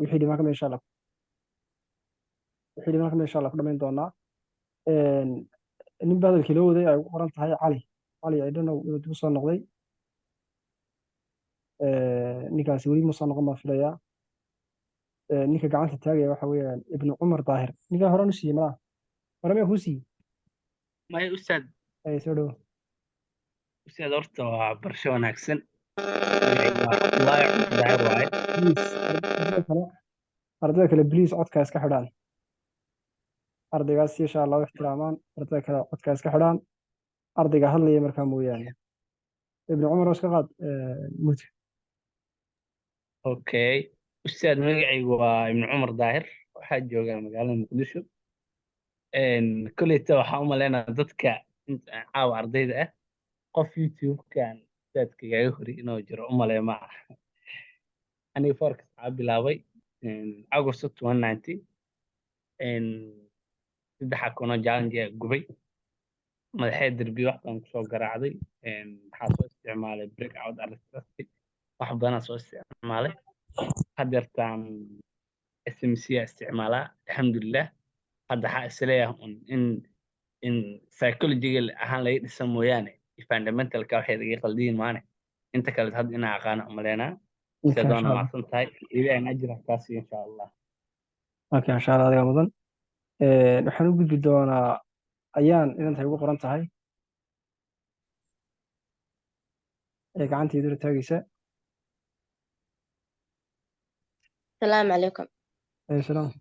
wixii dhiman kama insha Allah ku dhamayn doonaa. nin badalkii loo waday ay ugu qoran tahay cali I don't know inuu dib u soo noqday. ninkaasi weli ma soo noqon baan filayaa. ninka gacanta taagaya waxa weeyaan ibnu cumar daahir. ninkaa horaan u siiyey malaha hore miyaa kuu siiyey? ما أستاذ soo dhowo. أستاذ أرتا برشا وناكسن الله يعطيك داير واي ardayda kale bliis codka iska xidhaan. ardaygaas insha allah u ixtiraamaan. ardayda kale codka iska xidhaan. ardayga hadlaya markaa mooyaane. ibnu cumar oo iska qaad murti. أوكي أستاذ مقعي وابن عمر داهر waxaa jooga magaalada muqdisho kuleyta waxaa u maleynayaa dadka caawa ardayda ah qof youtube-kan ustaadka igaga hori inuu jiro u maley ma ah aniga forex waxaa bilaabay august 2019 saddexa kuno challenge gubay madaxeed derbiyo wax baan kusoo garaacday waxaa soo isticmaalay breakout arresty wax badanaa soo isticmaalay hadeertaan SMC استعمالها الحمد لله هذا حق سليه إن psychological أهان لي نسمو يعني fundamental كواحد يقلدين معنا أنت كانت هاد إنا عقانا أملينا insha سيدونا مع allah. صنتهاي إذا أن أجرها كاسي إن شاء الله okay insha allah adiga mudan. waxaan u gudbi doonaa ayaan inantay ugu qoran tahay ee gacanteedu la taagaysa. السلام عليكم. salaam.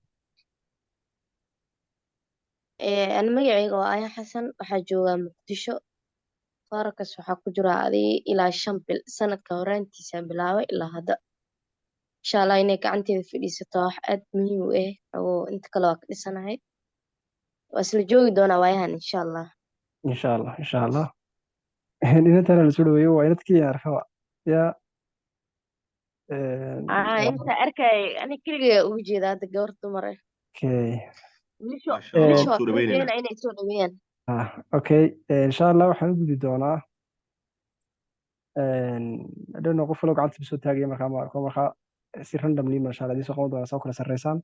أنا مقعيقة وآية حسن وحجوة مقدشو فاركس وحاكجرا هذه إلى شامبل سنة كورانتي سابلاوي إلى هذا إن شاء الله إنك عنتي في دي ستاح أد مهم وإيه أو أنت كلاك لسنة هاي وأصل جوي دونا وياهن إن شاء الله. insha allah. inantana la soo dhaweeyo waa inadkii arkawa yaa أنت أركي أنا كل وجهي هذا جورت مرة okay. ليشو ما شاء الله ليشو سوري وين بيننا أين يسوي وين okay. insha allah waxaan u gudbi doonaa hadhowna qof waloo gacanta bisoo taagaya markaa ma arko markaa si randomly insha allah idiin soo qaban doonaa soo kala sarreysaan.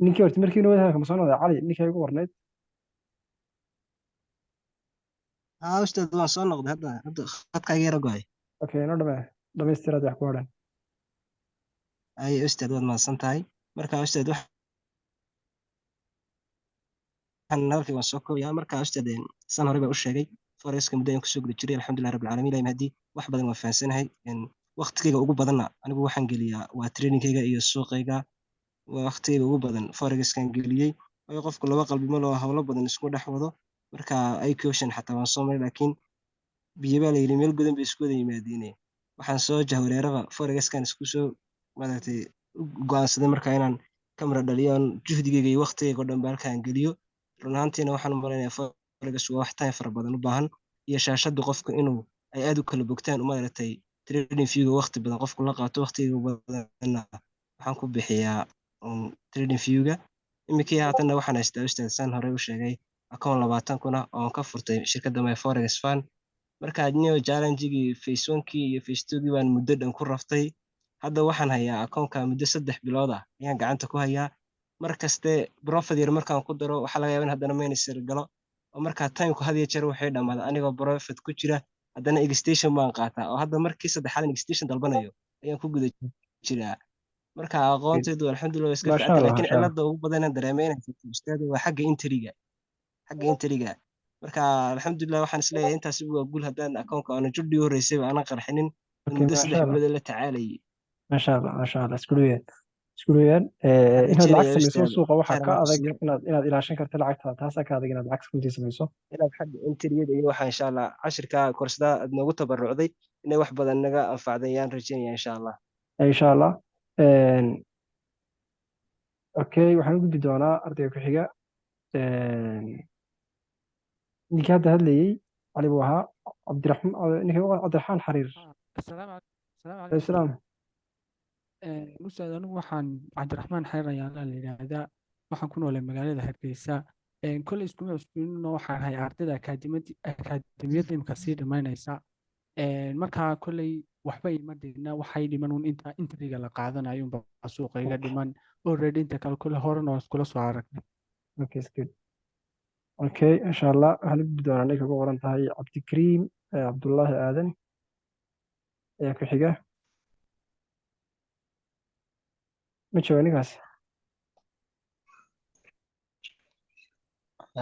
ninkii horta markii inoo wadaha kama soo noqday cali ninkii ugu warneyd. أستاذ waan soo noqday hadda khadka iga yara go'ay. okay inoo dhamaystiraad wax ku hadhan. Ay ustaad waad mahadsan tahay. Marka ustaad waxaan halkii waan soo koobayaa. Marka ustaad san hore baa u sheegay forex-ka muddo ayaan kusoo guda jiray alxamdulillahi rabbil caalamiin. Ilaahay mahadii wax badan waan fahansanahay. waqtigayga ugu badanna anigu waxaan geliyaa waa trainingkayga iyo suuqayga. waqtigayga ugu badan forex-kan geliyey waayo qofku laba qalbi ma loo hawlo badan isku dhex wado. marka IQ-shan xataa waan soo maray laakiin biyo baa la yidhi meel godan bay isku wada yimaadiin. waxaan soo jahwareeraba forex-kan isku soo maaragtay go'aansaday markaa inaan kamera dhaliyo aan juhdigayga iyo waqtigayga oo dhan ba halkaan geliyo. run ahaantiina waxaan u malaynayaa forex waa wax time fara badan u baahan iyo shaashadda qofka inuu ay aad u kala bogtaan maaragtay trading view-ga waqti badan qofku la qaato waqtiga badanna waxaan ku bixiyaa trading view-ga. iminkii haatanna waxaan haystaa ustaad san hore u sheegay akoon 20 kuna oo ka furtay shirkadda my forex fund. marka adniyo challenge-gii phase 1-kii iyo phase 2-gii baan muddo dhan ku raftay. hadda waxaan hayaa akoonka muddo 3 bilood ah ayaan gacanta ku hayaa. markaste profit yar markaan ku daro waxaa laga yaabaa in haddana minus galo oo markaa time-ku had iyo jeer waxay dhammaada anigoo profit ku jira haddana extension baan qaataa oo hadda markii saddexaad extension dalbanayo ayaan ku guda jiraa. marka aqoontaydu alxamdulillah iska maasha fiicantay allah laakiin maasha allah. cilada ugu badan aan dareemay inay jirto ustaad waa xagga intriga. marka alxamdulillah waxaan isleeyahay intaasi waa guul haddaan akoonka aan judhii horeysay aanan qarxinin okay muddo maasha 3 allah bilood la tacaalayay. maasha allah isku dhaweeyaan waxaan inaad lacag rajeynayaa samayso ustaad suuqa waxaa khayr ka alla ku adag siiyo inaad ilaashan karto lacagtaada taasaa ka adag inaad lacag runtii samayso. inaad xagga intriyada iyo waxaa insha allah cashirka korsada aad noogu tabarucday inay wax badan naga anfacday ayaan rajeynayaa insha allah. insha allah. okay waxaan u gudbi doonaa ardayga ku xiga. ninkii hadda hadlayey cali buu ahaa cabdiraxmaan ninkii cabdiraxmaan xariir. السلام عليكم. السلام عليكم. salaam. أستاذ أنا waxaan cabdiraxmaan xeer ayaan la yiraahdaa waxaan ku noolay magaalada Hargeysa kole iskuulna waxaan hay ardayda akaademiyada imka sii dhamaynaysa marka koley waxba ima dhigna waxay dhiman un inta intriga la qaadanayo unbaa suuqa iga dhiman already inta kale kule horena waa iskula soo aragnay. Okay, it's good. Okay, insha Allah waxaan u gudbi doonaa ninka ku qoran tahay Cabdikariim Cabdullaahi Aadan ayaa ku xiga. Ma jooga ninkaas?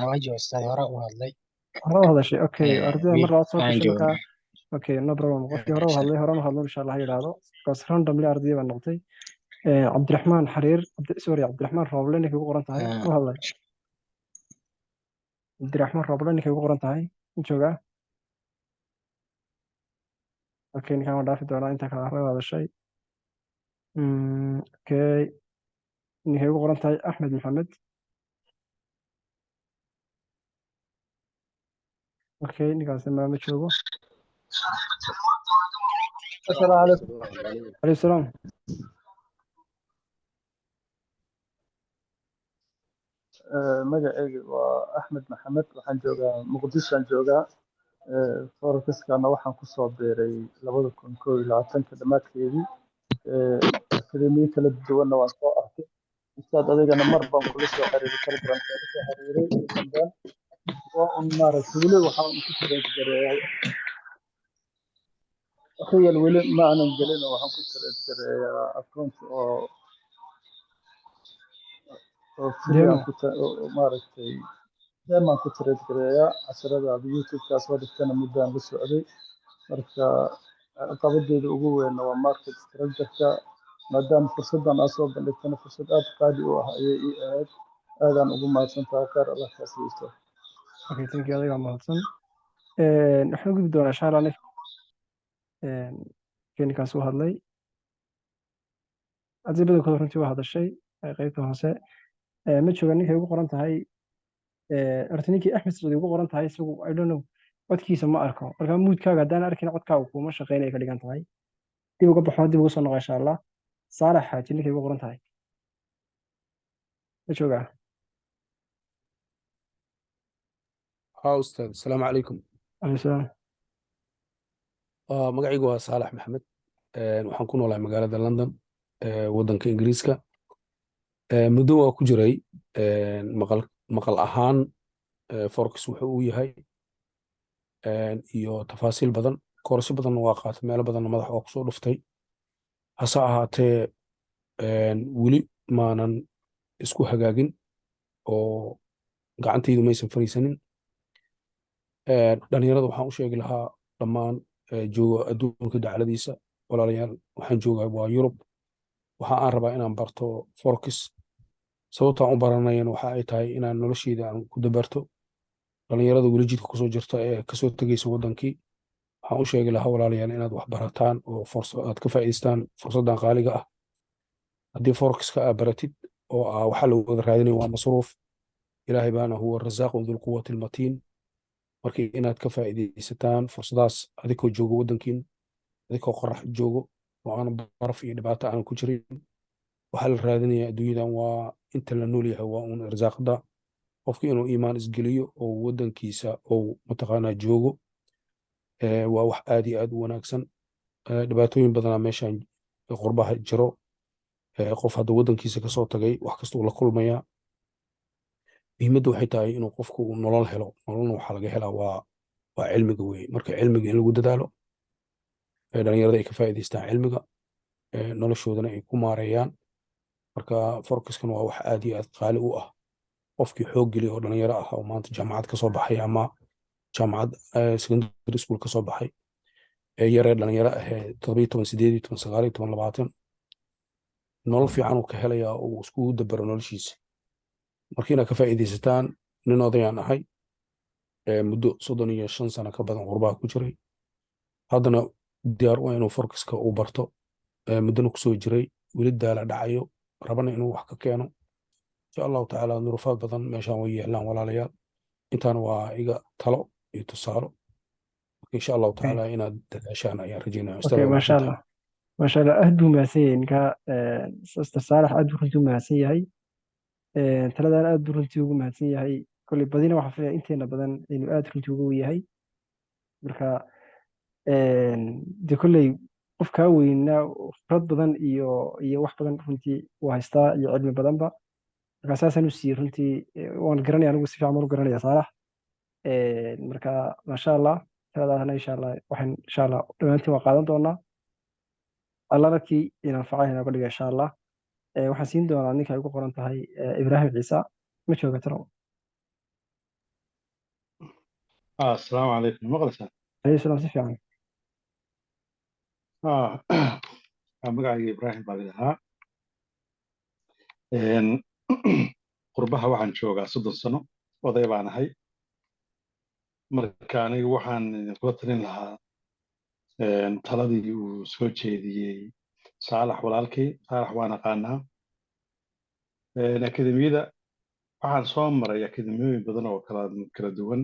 Waji ustaad hore u hadlay. Hore u hadashay. Okay, ardayda mar labaad soo Waxaan gashay joognaa. markaa. Okay, no problem. Qofkii hore u hadlay horena hadlo insha Allah ha yidhaahdo. Because randomly ardayda baa noqotay. Cabdiraxmaan Xariir, Cabdiraxmaan Rooble ninka ku qoran tahay. U hadlay. Cabdiraxmaan Rooble ninka ku qoran tahay. Ma joogaa? Okay, ninkaan waan dhaafi doonaa inta kale hore u hadashay. Okay, ninka ku qoran tahay Axmed Maxamed. Okay, ninkaasna ma joogo. السلام عليكم. Alayhi salaam. magacayga waa Axmed Maxamed waxaan joogaa Muqdishoan joogaa forecaskana waxaan kusoo beeray 2021 dhammaadkeedii akademiyo kala duwanna waan soo arkay ustaad adigana mar baan kula soo xiriiray telegramka la soo xiriiray ugu dambeyn waa un maaragtay weli waxaan ku tareedgareeyay real weli ma aanan gelin oo waxaan ku tareedgareeyaa account oo free aan maaragtay daamaan ku tareedgareeyaa casharada youtube-kaas waa dhigtana muddaan la socday marka caqabadeeda ugu weyn waa market structure-ka maadaama fursaddan aad soo bandhigtana fursad aad qaali u ah ayay ii ahayd aadaan ugu mahadsantahay khayr allah kaa siisto. Okay, thank you. Adiga mahadsan. Waxaan u gudbi doonaa insha Allah ninkaas u hadlay. Haddii badankood runtii waa hadashay qaybta hoose. Ma jooga ninkay ugu qoran tahay horta ninkii Axmed Sacuudi ugu qoran tahay isagu I don't know codkiisa ma arko marka moodkaaga haddaan arkin codkaaga kuma shaqeynaya ka dhigan tahay dib uga baxo dib uga soo noqo insha Allah Saalax Xaaji ninkay ugu qoran tahay ma jooga ها أستاذ السلام عليكم alayhi salaam magacaygu waa Saalax Maxamed waxaan ku noolahay magaalada London waddanka Ingiriiska muddo waa ku jiray maqal ahaan forex wuxuu uu yahay iyo tafaasiil badan koorasyo badanna waa qaatay meelo badanna madax waa kusoo dhuftay hase ahaatee weli maanan isku hagaagin oo gacantaydu maysan fariisanin dhalinyarada waxaan u sheegi lahaa dhammaan jooga adduunka dacaladiisa walaalayaal waxaan joogaa waa Yurub waxa aan rabaa inaan barto forex sababtaan u baranayana waxa ay tahay inaan nolosheyda aan ku dabarto dhalinyarada weli jidka kusoo jirta ee kasoo tegaysa waddankii waxaan u sheegi lahaa walaalayaal inaad wax barataan oo aad ka faa'iidaystaan fursaddan qaaliga ah haddii forexka aad baratid oo waxaa lagu wada raadinaya waa masruuf ilaahay baana huwa rasaaqu dulquwati almatiin markii inaad ka faa'iidaysataan fursadaas adigoo joogo waddankiin adigoo qorax joogo oo aan baraf iyo dhibaato aan ku jirin waxaa la raadinayaa adduunyadan waa inta la nool yahay waa uun irsaaqda qofki inuu iimaan isgeliyo oo waddankiisa oo mataqaanaa joogo waa wax aad iyo aad u wanaagsan dhibaatooyin badanaa meeshan qurbaha jiro qof hadda waddankiisa kasoo tagay wax kasta uu la kulmayaa muhiimaddu waxay tahay inuu qofku nolol helo nololna waxaa laga helaa waa cilmiga weeye marka cilmiga in lagu dadaalo dhalinyarada ay ka faa'iidaystaan cilmiga noloshoodana ay ku maareeyaan marka forexkan waa wax aad iyo aad qaali u ah qofkii xoog geliya oo dhalinyaro ah oo maanta jaamacad kasoo baxay ama jaamacad secondary school kasoo baxay yaree dhalinyaro ahee 17 18 19 20 nolol fiican uu ka helayaa oo uu iskugu dabaro noloshiisa marka inaad ka faa'iidaysataan nin odayaan ahay muddo 35 sano ka badan qurbaha ku jiray haddana diyaar u inuu forexka uu barto muddana kusoo jiray weli daala dhacayo rabana inuu wax ka keeno insha allahu tacaala duruufaad badan meeshaan way yeelaan walaalayaal intaana waa iga talo iyo tusaalo insha allahu tacaala inaad dadaashaan ayaan rajeynaya okay masha Allah aad buu mahadsan yahay ninka Sister Saalax aad buu runtii u mahadsan yahay taladan aad buu runtii ugu mahadsan yahay koley badina waxa filayaa inteena badan inuu aad runtii ugu yahay marka de koley qof kaa weynaa khibrad badan iyo wax badan runtii uu haystaa iyo cilmi badanba marka saasaan u siiyey runtii waan garanaya anigu si fiican baan u garanaya saalax marka maasha allah taladaasna insha allah waxaan insha allah dhammaantiin waa qaadan doonaa allanakii inanfacaha inooga dhiga insha allah waxaan siin doonaa ninka ay ugu qoran tahay ibraahim ciise ma jooga talo السلام عليكم مغلسة alayhi salaam si fiican magacayga Ibrahim baa lahaa qurbaha waxaan joogaa 30 sano oday baan ahay marka aniga waxaan kula talin lahaa taladii uu soo jeediyey saalax walaalkii saalax waan aqaanaa akademiyada waxaan soo maray akademiyooyin badan oo kala duwan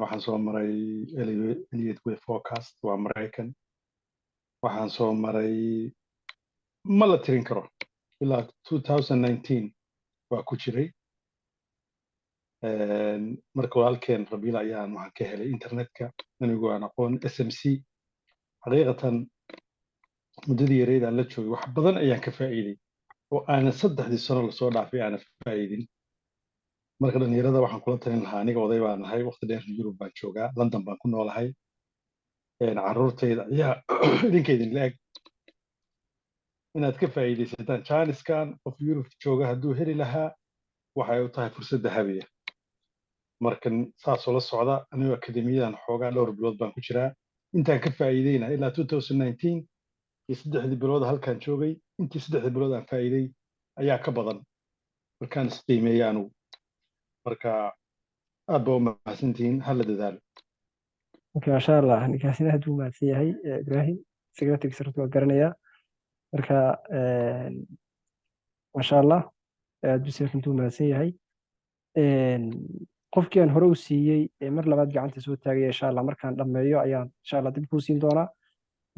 waxaan soo maray Elliott Way Forecast waa Mareykan waxaan soo maray ma la tirin karo ilaa 2019 waa ku jiray marka walaalkeen Rabiil ayaan waxaan ka helay internetka anigu aan aqoon SMC xaqiiqatan muddadii yareed aan la joogay wax badan ayaan ka faa'iiday oo aanan 3 sano la soo dhaafay aanan faa'iidin marka dhalinyarada waxaan kula talin lahaa aniga oday baan ahay waqti dheer Yurub baan joogaa London baan ku noolahay carruurtayda ayaa idinkaydin la eg inaad ka faa'iidaysataan jaaniskan qof Yurub jooga hadduu heli lahaa waxay u tahay fursad dahabiya markan saasoo la socda anigu akademiyadan xoogaa dhowr bilood baan ku jiraa intaan ka faa'iideyna ilaa 2019 iyo 3 bilood halkaan joogay intii 3 bilood aan faa'iiday ayaa ka badan markaan isqiimeeyay anigu marka aad baa u mahadsantihiin hala dadaalo okay maasha allah ninkaasina aad buu mahadsan yahay ibraahim secretarygiisa runtii waa garanayaa marka maasha allah aad buu runtii u mahadsan yahay qofkii aan hore u siiyey mar labaad gacanta soo taagaya insha allah markaan dhammeeyo ayaan insha allah dib kuu siin doonaa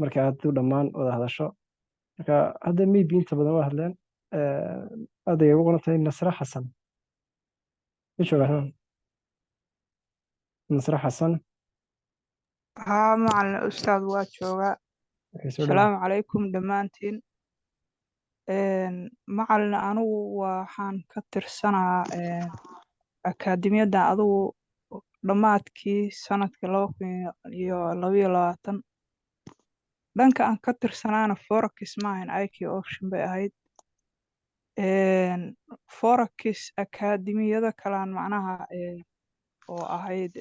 marka hadduu dhammaan wada hadasho marka hadda maybe inta badan waa hadleen aad ayay ugu qoran tahay nasre xasan ma joogaa nasre xasan ها معلن أستاذ واجوغا okay, soo dhawaad السلام عليكم دمانتين معلن أنو وحان كتر سنة أكاديمية أدو دماتكي سنة كلاوكي يو لوي لواتن دانك أن كتر سنة أنا فوركس معين أيكي أوكشن بأهيد فوركس أكاديمية كلان معناها oo ahayd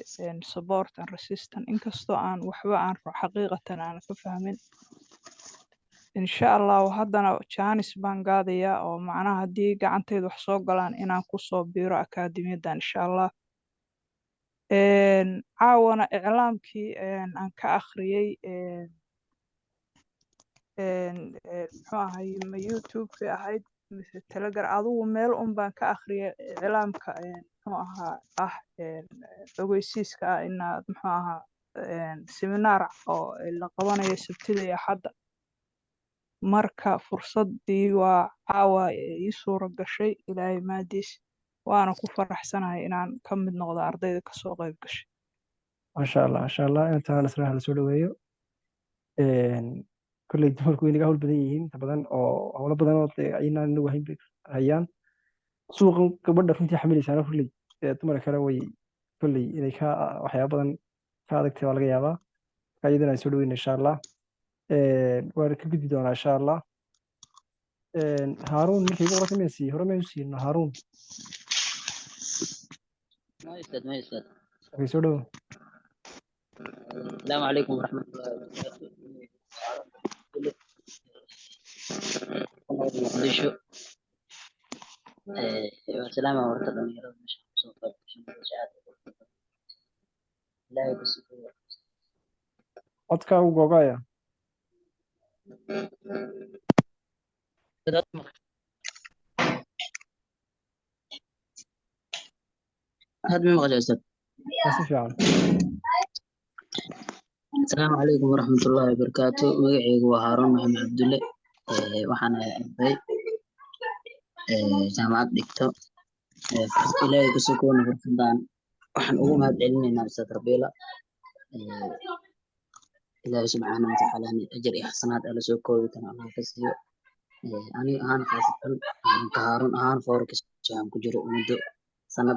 support and resistance inkastoo aan waxba aan xaqiiqatan aan ka fahmin insha Allah haddana Jaanis baan gaadaya oo macnaha haddii gacantayda wax soo galaan inaan ku soo biiro akaademiyadan insha Allah caawana iclaamkii aan ka akhriyay muxuu ahay ma YouTube-ka ahayd mise Telegram adigu meel un baan ka akhriyay iclaamka muxuu ahaa ogeysiiska inaad muxuu ahaa seminar oo la qabanayo Sabtida iyo Axadda marka fursadii waa caawa ii suura gashay ilaahay maadiis waana ku faraxsanahay inaan ka mid noqdo ardayda ka soo qayb gashay maasha allah intaan nasraha la soo dhaweeyo kolley dumarku way naga hawl badan yihiin inta badan oo hawlo badan oo aynaan inagu hayaan suuqan gabadha runtii xamilaysaana kolley dumar kale way kolley inay ka waxyaaba badan ka adagtay waa laga yaabaa marka iyadana ay soo dhaweyna insha allah waan ka gudbi doonaa insha allah haaruun ninkay ugu qorata miyaan siiyey hore maynu siino haaruun ما يستاذ ما يستاذ okay, soo dhawo السلام عليكم ورحمة الله وبركاته مقدشو والسلام ورحمة الله وبركاته لا بس codkaa u googaya هذا من مغجى أستاذ waa si fiican السلام عليكم ورحمة الله وبركاته مقعيق وهارون محمد عبد الله وحنا أبي جامعة دكتور إلهي كسكون فرحان وحن أقوم هاد علمنا أستاذ ربيلا إلهي سبحانه وتعالى أجر إحسانات على سوء كوي كان الله كسيو أنا أهان خاصة كهارون أهان فوركس جام كجرو مدو سند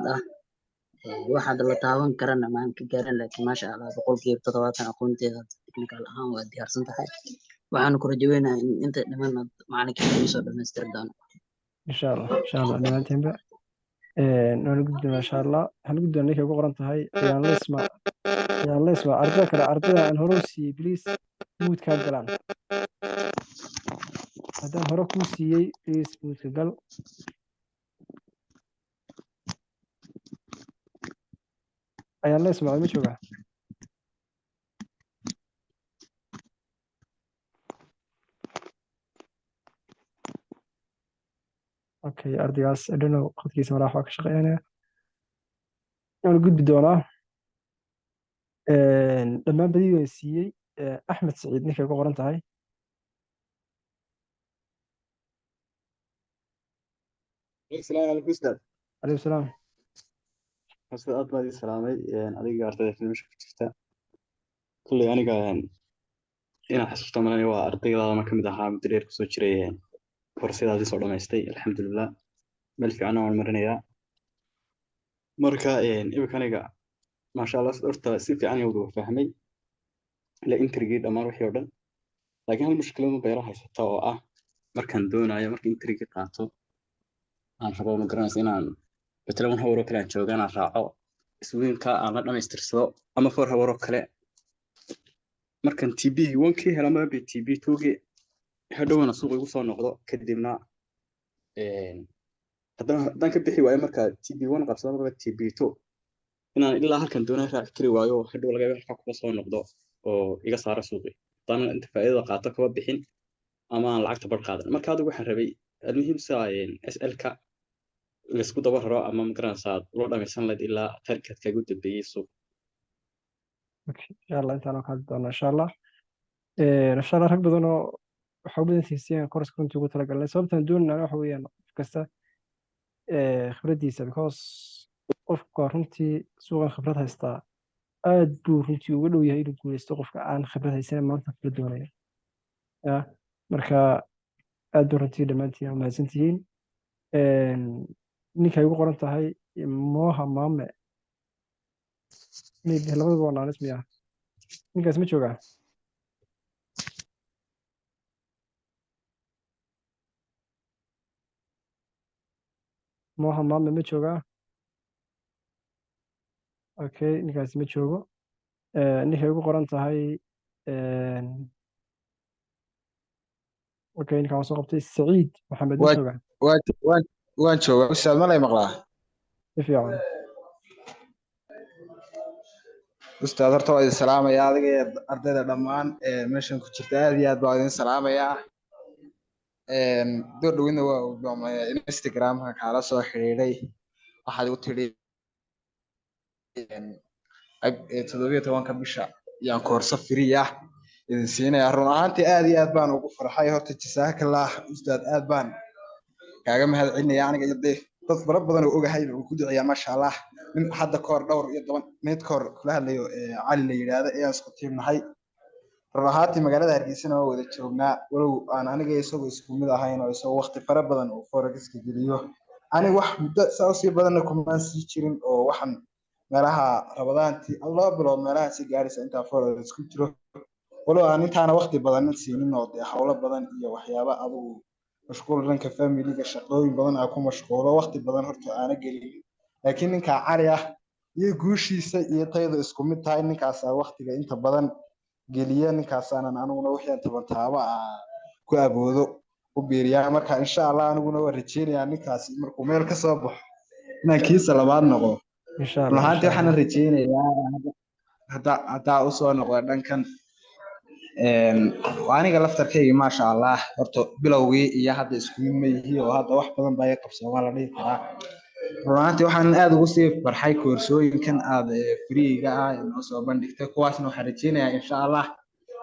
واحد الله تعاون كرنا ما يمكن كرنا لكن ما شاء الله بقول كيف تطوات أنا كنت تكنيكال أهان وأدي هرسنت حاجة waxaan ku rajaynayaa in inta dhammaan macalinka ay soo dhameystiri doono إن شاء الله دمانتين بقى نحن قد ما شاء الله هل قد أنك يقول قرنت هاي يا الله اسمع أردا كلا أردا أن هروسي بليس موت كاجلان هذا هروكوسي بليس موت كاجل يا الله اسمع ما شوقه أوكي أردياس أدنو خد كيس مراح واك شقينا أنا قد بدونا لما بدي يسيي أحمد سعيد نك يقول قرنت هاي السلام عليكم أستاذ. عليه السلام أستاذ أطلع دي سلامي أنا قاعد في المشي في شفتها كل أنا قاعد أنا حسيت من أنا وأرتقي هذا ما كم ده مدري كسر شيء فرصة هذه صورة ما يستي الحمد لله مل في عنا والمرنية مركا إيه كان قاعد ما شاء الله صرت سيف عني وضوح فهمي لا إنترجيد أمر وحيدا لكن المشكلة ما بيراها ستة مركان دون أي مركان إنترجيد قاطو أنا حبوا مقرنس إن بتلون هو روك لان جوجان الراعو iswiinka aan la dhameystirsado ama for hawaro kale markan TB 1kii hela ma bi TB 2kii hadhowna suuq igu soo noqdo kadibna haddaan ka bixi waayo marka TB 1 qabsado marka TB 2 inaan ilaa halkan doonay raac kari waayo hadhow laga yaabo halka ku soo noqdo oo iga saara suuqi tan inta faa'iido qaato kaba bixin ama aan lacagta bar qaadan marka adigu waxaan rabay muhiim saayeen SL-ka isku daba raro ama magaranaysaa loo dhameysan lahayd ilaa targetka ugu dambeeyay suuq أوكي إن شاء الله أنت أنا كنت إن شاء الله إن شاء الله رك بدنا حاول تنسيان كورس كنت قلت لك الله سبب تندون أنا حويا كسته خبرتيسا because qofka runtii suuqa khibrad haysta aad buu runtii uga dhow yahay inuu guuleysto qofka aan khibrad haysan maanta khibrad doonaya ya marka aad buu runtii dhammaantiin u mahadsantihiin ninka ay ugu qoran tahay Moha Mame maybe labadaba waa naanis miya ninkaas ma joogaa Moha Mame ma joogaa okay ninkaas ma joogo ninka ay ugu qoran tahay okay ninkaan soo qabtay Saciid Maxamed ma joogaa waan joogaa ustaad ma lay maqlaa si fiican ustaad horta waa idin salaamayaa adiga iyo ardayda dhammaan meeshan ku jirta aad iyo aad baa idin salaamayaa door dhowina waa Instagram-ka kaala soo xiriiray waxaad u tidhi 17 bisha yaan koorso free ah idin siinaya run ahaantii aad iyo aad baan ugu farxay horta jasaakallah ustaad aad baan kaaga mahad celinaya aniga iyo dad fara badan oo ogahay oo ku duceeyaa masha Allah min hadda koor dhowr iyo 10 meed koor kula hadlayo cali la yiraahdo ee isku tiimnahay run ahaantii magaalada Hargeysa waa wada joognaa walow aan aniga isagoo isku mid ahayn oo isagoo waqti fara badan oo forex-ka geliyo aniga wax muddo saasi badan kuma sii jirin oo waxan meelaha rabadaantii Allah bilow meelaha si gaaraysa inta forex ku jiro walow aan intaana waqti badan siinin oo hawlo badan iyo waxyaabo adigu mashquul dhanka family-ga shaqooyin badan aan ku mashquulo waqti badan horta aan gelin laakiin ninka cali ah iyo guushiisa iyo tayada isku mid tahay ninkaas waqtiga inta badan geliya ninkaas aanan anuguna wixii taban taaba ku aboodo u beeriyaa marka insha Allah anuguna waa rajeynayaa ninkaas markuu meel ka soo baxo inaan kiisa labaad noqdo insha Allah lahaantii waxaan rajeynayaa hadda u soo noqdo dhankan aniga laftarkayga ma sha Allah horta bilowgii iyo hadda isku mid ma yihiin oo hadda wax badan baa qabsooma la dhihi karaa runtii waxaan aad ugu sii farxay koorsooyinkan aad free-ga ah inoo soo bandhigtay kuwaasna waxaan rajeynayaa insha Allah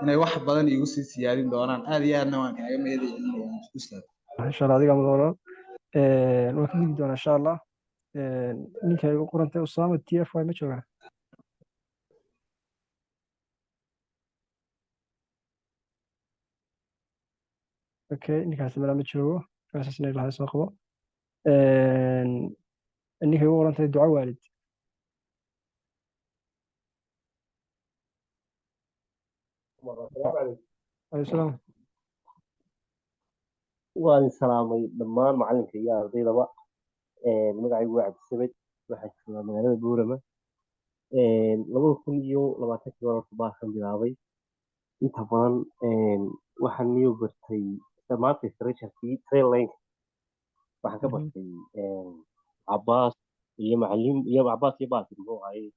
inay wax badan igu sii siyaadin doonaan aad iyo aadna waan kaaga mahad celinayaa ustaad insha Allah adiga madawlo waan ka digi doonaa insha Allah ninka ay ugu qorantay Usama TFY ma joogaa اوكي ninkaasi mala ma joogo kaasasna ilahay soo qabo ninkay ugu qoran tahay duco waalid alayhi salaam waan salaamay dhammaan macalinka iyo ardaydaba magacaygu waa cabdisamed waxaan joogaa magaalada buurama 2020 horta baan bilaabay inta badan waxaan niyo bartay maanta structurekii trainlineka waxaan ka bartay cabaas iyo macalin iyo cabaas iyo baasir muxuu ahaye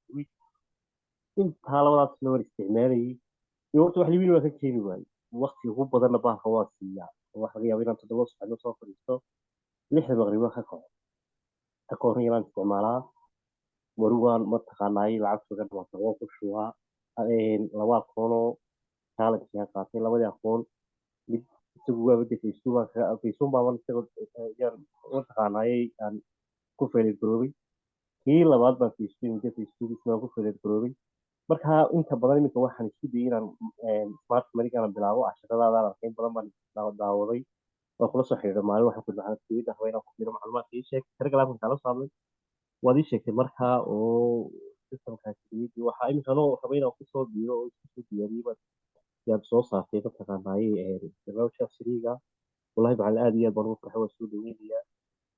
intaa labadaas loo isticmaalayay iyo horta wax libin waa ka keeni waayey waqti ugu badanna baalka waa siiyaa waxa laga yaabaa inaan 7 subaxnimo soo fadhiisto 6 maqribna ka kaco ta koorna inaan isticmaalaa warugaan mataqaanaay lacag sugan dhamaata waan ku shubaa laba aqoonoo challenge aan qaatay labadii aqoon mid isagu waa badda Facebook baan isaga yaan mataqaanaay aan ku faa'iido garoobay kii labaad baan Facebook isna ku faa'iido garoobay marka inta badan iminka waxaan isku dayay inaan smart money aan bilaabo casharadaada arkayn badan baan daawaday oo kula soo xiriiray maalin waxaan ku dhacay fiida haweenka ku jira macluumaad ii sheeg telegram kala saabay waad ii sheegtay markaa oo systemkaas waxa iminka loo rabay inaan ku soo diiro oo isku diyaariyay yaad soo saartay mataqaanaay barnaamijka siriga wallahi macallin aad iyo aad baan ugu farxay waa soo dhaweynayaa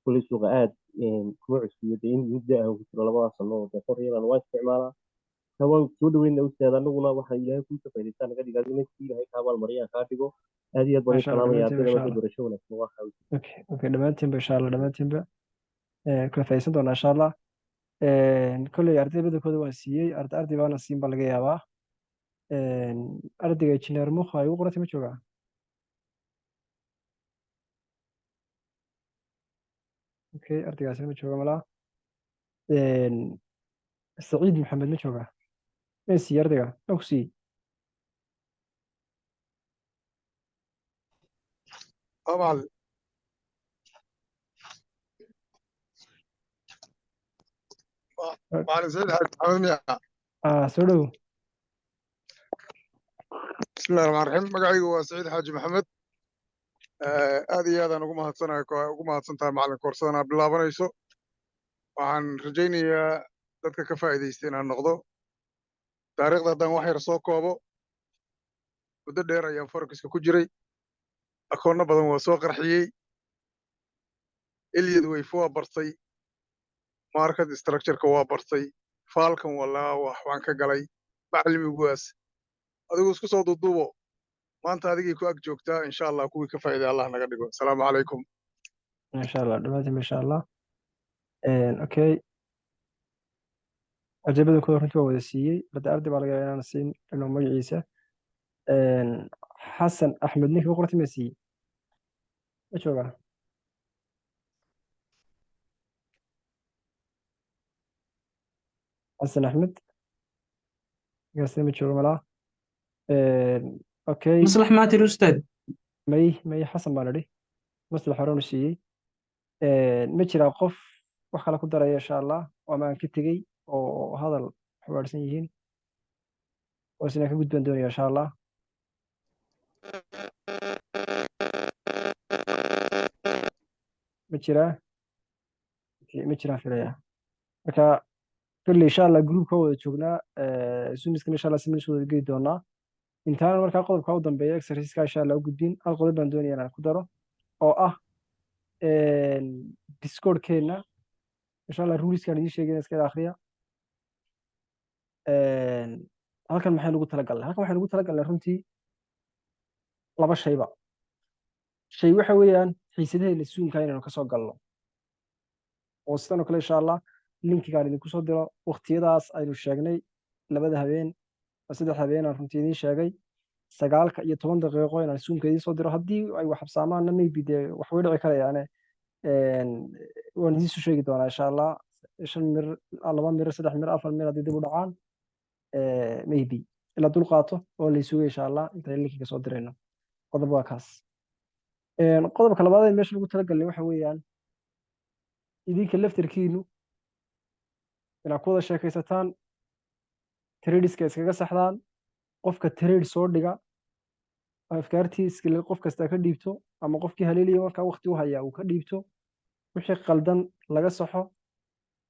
kulli suuqa aad kuma cusbiyada in muddo ah ku jiro labadaas sano oo qor yaraan waa isticmaalaa kawaan soo dhaweynaa ustaad anaguna waxa ilaahay ku tafaydaysaa naga dhigaa in ilaahay ka abaal mariya ka dhigo aad iyo aad baan u salaamayaa ardayda waxay barasho wanaagsan waa xawis okay dhammaantiinba insha allah dhammaantiinba kala faa'iidaysan doonaa insha allah kolley arday badankooda waan siiyey arday baana siin baa laga yaabaa ardayga injineer mukha ay ugu qorantay ma joogaa okay ardaygaasina ma jooga malaa saciid maxamed ma joogaa ma siiyey ardayga ma ku siiyey طبعا معلم سيد حاج محمد soo dhow بسم الله الرحمن الرحيم magacaygu waa saciid xaaji maxamed aad iyo aad aan ugu mahadsantahay macalin koorsadan aad bilaabanayso waxaan rajaynayaa dadka ka faa'iidaysta inaan noqdo taariikhda haddaan wax yar soo koobo muddo dheer ayaan forexiska ku jiray akoonno badan waa soo qarxiyey elyad weyf waa bartay market structureka waa bartay faalkan walaa wax waan ka galay macalimigaas adigu isku soo duuduubo maanta adigii ku ag joogtaa insha allah kuwii ka faa'iiday allah naga dhigo asalaamu calaykum insha allah dhammaantiin insha allah okay ajabadankooda runtii waa wada siiyey badda arday baa laga yaabaa inaan siin inuu magaciisa xasan axmed ninka ugu qorantay ma siiyey ma joogaa xasan axmed ninkaasina ma jooga malaa okay مصلح ماتي الأستاذ may xasan baan idhi maslax horenu siiyey ma jiraa qof wax kale ku daraya insha allah ama aan ka tegey oo hadal xabaarsan yihiin oo isna ka gudban doonaya insha allah ma jiraa ma jiraan filaya marka kulli insha allah groupka wada joognaa zoomiskana insha allah simin wada geli doonaa intaan markaa qodobka u dambeeya exerciseska insha allah u gudbin hal qodob baan doonaya inaan ku daro oo ah discordkeena insha allah ruliskaan idiin sheegay iska akhriya halkan maxay ugu talagalnay halkan waxaan ugu talagalnay runtii laba shayba shay waxa weeyaan xiisadaheena suunka inaynu kasoo galno oo sidan oo kale insha allah linkigaan idinku soo diro waqtiyadaas aynu sheegnay labada habeen saddex habeen aan runtii idiin sheegay 9 iyo 10 daqiiqo inaan suunka idiin soo diro haddii ay wax xabsaamaanna maybe dee wax way dhici karayaane waan idiin soo sheegi doonaa insha allah 5 mir 2 mir 3 mir 4 mir haddii dib u dhacaan maybe ila dul qaato oo la isugu insha allah inta linkiga soo dirayno qodob waa kaas qodobka labaad ee meesha lagu talagalay waxa weeyaan idinka laftarkiinu inaad ku wada sheekaysataan tradeska iskaga saxdaan qofka trade soo dhiga afkaartii skill qof kasta ka dhiibto ama qofkii haleelaya markaa waqti u hayaa uu ka dhiibto wixii qaldan laga saxo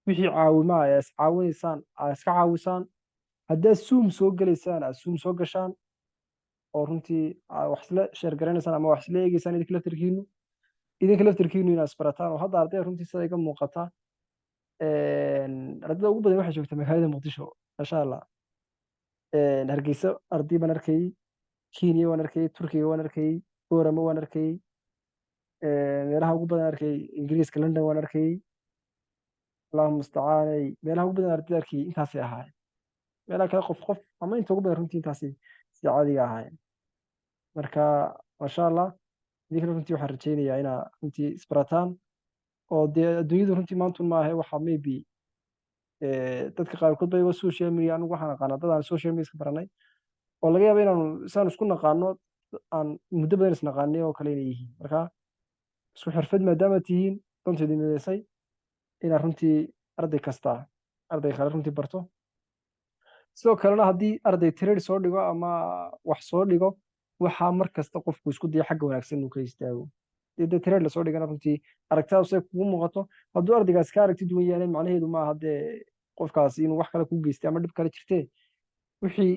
wixii caawima ay is caawinaysaan ay iska caawisaan haddaad Zoom soo gelaysaan aad Zoom soo gashaan oo runtii wax isla share garanaysaan ama wax isla eegaysaan idinka laftirkiinu inaad isbarataan oo hadda ardayda runtii sida iga muuqata ardayda ugu badan waxay joogtaa magaalada Muqdisho masha Allah Hargeysa arday baan arkayay Kenya waan arkayay Turkiga waan arkayay Boorama waan arkayay meelaha ugu badan arkayay Ingiriiska London waan arkayay Allahu musta'aan meelaha ugu badan ardayda arkayay intaasay ahaayeen meelaha kale qof ama inta ugu badan runtii intaasay si caadiga ahaayeen marka masha Allah idinka runtii waxaan rajaynayaa inaad runtii isbarataan oo dee adduunyadu runtii maanta ma aha waxa maybe dadka qaarkood bay social media anigu waxaan aqaanaa dad aan social media iska baranay oo laga yaabo inaanu isaan isku naqaano aan muddo badan isnaqaanay oo kale inay yihiin marka isku xirfad maadaama tihiin danteedii midaysay inaad runtii arday kasta arday kale runtii barto sidoo kalena haddii arday trade soo dhigo ama wax soo dhigo waxaa mar kasta qofku isku daya xagga wanaagsan inuu ka istaago dee trade lasoo dhigana runtii aragtidaadu say kugu muuqato hadduu ardaygaas ka aragti duwan yahay macnaheedu maaha dee qofkaasi inuu wax kale kuu geystay ama dhib kale jirtee wixii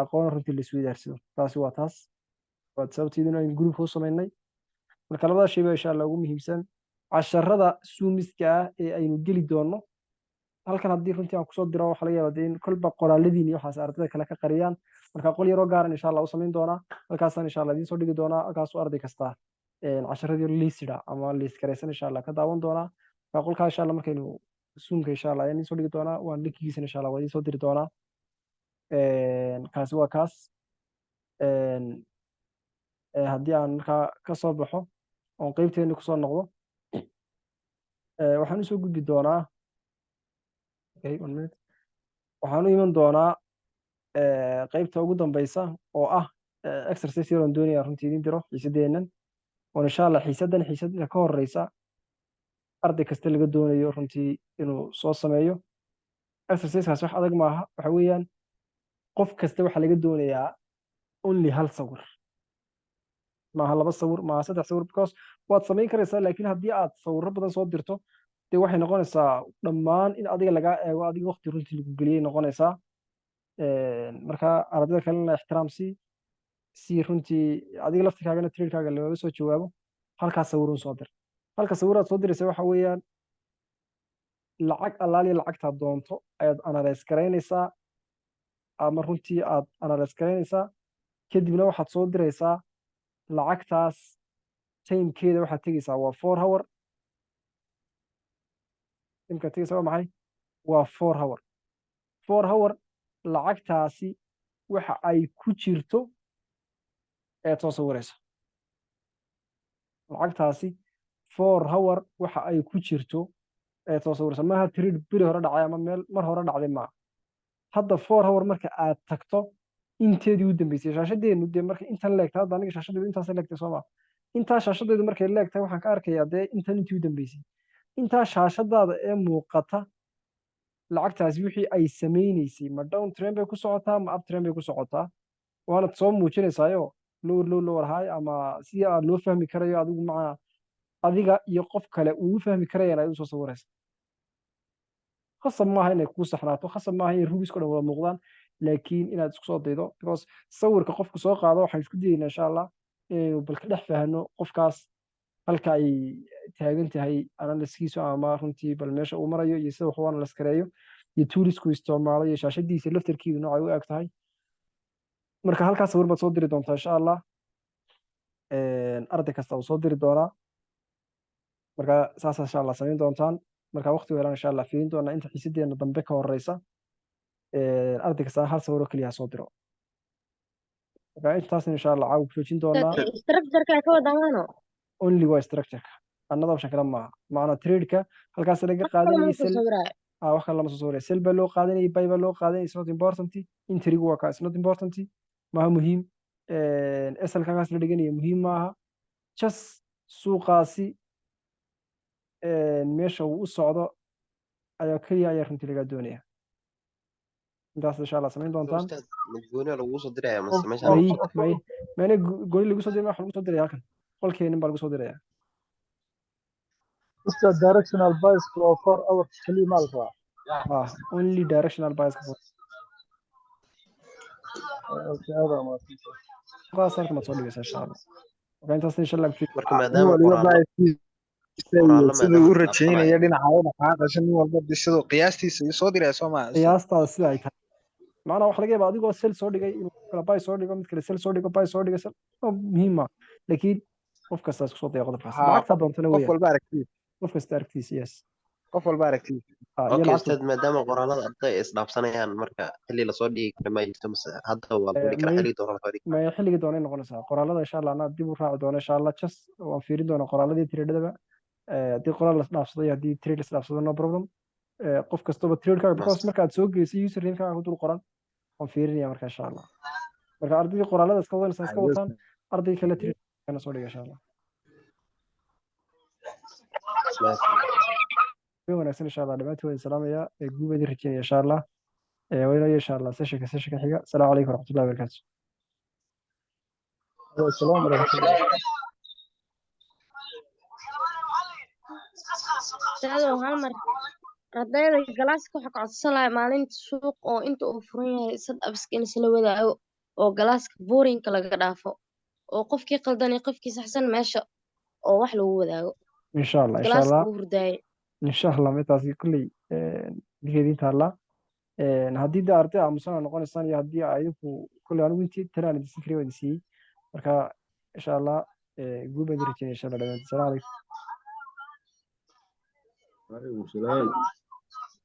aqoon runtii la isweydaarsado taasi waa taas waa sababteeduna aynu group u samaynay marka labada shay baa insha Allah ugu muhiimsan casharada suumiska ah ee aynu geli doono halkan haddii runtii aan kusoo diro waxa laga yaabaa dee in kolba qoraaladiin iyo waxaas ardayda kale ka qariyaan marka qol yaroo gaaran insha Allah u samayn doonaa halkaasaan insha Allah idiin soo dhigi doonaa halkaasoo arday kasta casharadii liisida ama liis garaysan insha Allah ka daawan doonaa marka qolkaa insha Allah markaynu zoomka insha Allah ayaan idiin soo dhigi doonaa waan linkigiisa insha Allah waa idiin soo diri doonaa kaasi waa kaas haddii aan markaa ka soo baxo oon qeybteeni kusoo noqdo waxaan usoo gudbi doonaa waxaan u iman doonaa qeybta ugu dambeysa oo ah exercise yar oon doonaya runtii idin diro xiisadeennan oon insha Allah xiisadda ka horeysa arday kasta laga doonayo runtii inuu soo sameeyo exercisekaas wax adag maaha waxa weeyaan qof kasta waxaa laga doonayaa only hal sawir maaha 2 sawir maaha 3 sawir because waad samayn karaysaa laakiin haddii aad sawirro badan soo dirto dee waxay noqonaysaa dhammaan in adiga lagaa eego adiga waqti runtii lagu geliyay noqonaysaa marka ardayda kalena ixtiraam si runtii adiga laftirkaagana trailkaaga looga soo jawaabo halkaas sawirun soo dir halka sawiraad soo diraysa waxa weeyaan lacag allaaliya lacagtaad doonto ayaad analyze garaynaysaa ama runtii aad analyze garaynaysaa kadibna waxaad soo diraysaa lacagtaas timekeeda waxaad tegaysaa waa 4 hour timka tegaysaa waa maxay waa 4 hour 4 hour lacagtaasi waxa ay ku jirto ee soo sawiraysa lacagtaasi 4 hour waxa ay ku jirto ee soo sawiraysa maaha trade biri hore dhacay ama meel mar hore dhacday maaha hadda 4 hour marka aad tagto inteedii u dambeysay shaashadeenu dee marka intan leegtay hadda aniga shaashadeedu intaas leegtay soo ma intaa shaashadeedu markay leegtay waxaan ka arkayaa dee intan intii u dambeysay intaa shaashadaada ee muuqata lacagtaasi wixii ay samaynaysay ma down trend bay ku socotaa ma up trend bay ku socotaa waanad soo muujinaysaayo lower high ama si aad loo fahmi karayo adigu maca adiga iyo qof kale uu fahmi karayaan ay u soo sawiraysa khasab maaha inay kugu saxnaato khasab maaha in rubisko dhan wada muuqdaan laakiin inaad isku soo daydo because sawirka qofku soo qaado waxaan isku dayaynaa insha Allah inaynu bal ka dhex fahanno qofkaas halka ay taagan tahay analyskiisu ama runtii bal meesha uu marayo iyo sida wax u analyse gareeyo iyo toolisku isticmaalo iyo shaashadiisa laftarkiidu noocay u eg tahay marka halkaas sawir baad soo diri doontaa insha Allah arday kasta uu soo diri doonaa marka saas insha Allah samayn doontaan marka waqti weelaan insha Allah fiirin doonaa inta xiisadeena dambe ka horeysa arday kasta hal sawir oo kaliya soo diro marka intaas insha Allah caaw ku joojin doonaa structure-ka ka wadamaano only waa structure annada option kale maaha macna trade-ka halkaas laga qaadanayay sel wax kale lama soo sawiraya sel baa loo qaadanayay buy baa loo qaadanayay is not important intrigu waa ka is not important maaha muhiim SL kaas la dhiganaya muhiim maaha just suuqaasi meesha uu u socdo ayaa kaliya ayaa runtii laga doonaya intaas insha allah samayn doontaan أستاذ مدقوني لو وصل درعي qof بس ماشي أنا may وصل may mayna goli lagu soo diray waxa lagu soo diray halkan qolkeenin baa lagu soo diraya Ustaad directional bias waa 4 hours kaliya ma alfa. only directional bias ka Okay, هذا ما في. qaas halkan ma soo dhigaysa insha allah marka intaas insha allah marka nin maadaama waliba qoraallo baahistiisa iyo qoraallo siduu maadaama u isdhaafsanaya rajaynaya dhinaca dhaqaaqa nin walba siduu qiyaastiisa uu soo diraya soo maa ustaad qiyaastaada sida ay tahay macnaha waxa laga yaabaa adigoo sel soo dhigay inuu kala bay soo dhigo mid kale sel soo dhigo bay soo dhigo sel muhiim ah laakiin qof kasta isku soo daya qodobkaas ها lacagta doontana qof weeyaan walba aragtiisa qof kasta aragtiisa yes qof walba aragtiisa iyo okay lacagta ustaad maadaama qoraalada arday ay isdhaafsanayaan marka xilli lasoo dhigi kara ma jirto mase hadda waa la dhigi karaa may xilli doona lasoo dhigi may xilliga doonay noqonaysaa qoraalada insha allah anaa dib u raaci doono insha allah just waan fiirin doonaa qoraaladii tiradhadaba haddii qoraal la isdhaafsado iyo haddii trade la isdhaafsado no problem qof kastaba tradekaaga because master marka aad soo geysay usernamekaaga ku dul qoran waan fiirinaya marka insha allah marka ardaydii qoraalada iska wadanaysa iska wataan arday kale trade soo dhiga insha allah wanaagsan insha allah dhammaantiin waan salaamaya guubaydii rajeynaya insha allah وإلى إن شاء الله سيشك حاجة السلام عليكم ورحمة الله وبركاته السلام ورحمة الله. Ustaadow hal mar ardayda galaaska waxaa ka codsan lahaa maalinta suuq oo inta uu furan yahay sad abiska in isla wadaago oo galaaska buurinka laga dhaafo oo qofkii qaldan iyo qofkii saxsan meesha oo wax lagu wadaago إن شاء الله إن شاء galaaska الله uu hurdaayay إن شاء الله متى كل دقيقة تهلا haddii de arday aamusan aa noqonaysaan iyo haddii ayinku kule anigu intii talaan idin sikri waan siiyey marka insha allah guul baan idin rajeynaya insha allah dhamaantiin salaam calaykum عليكم السلام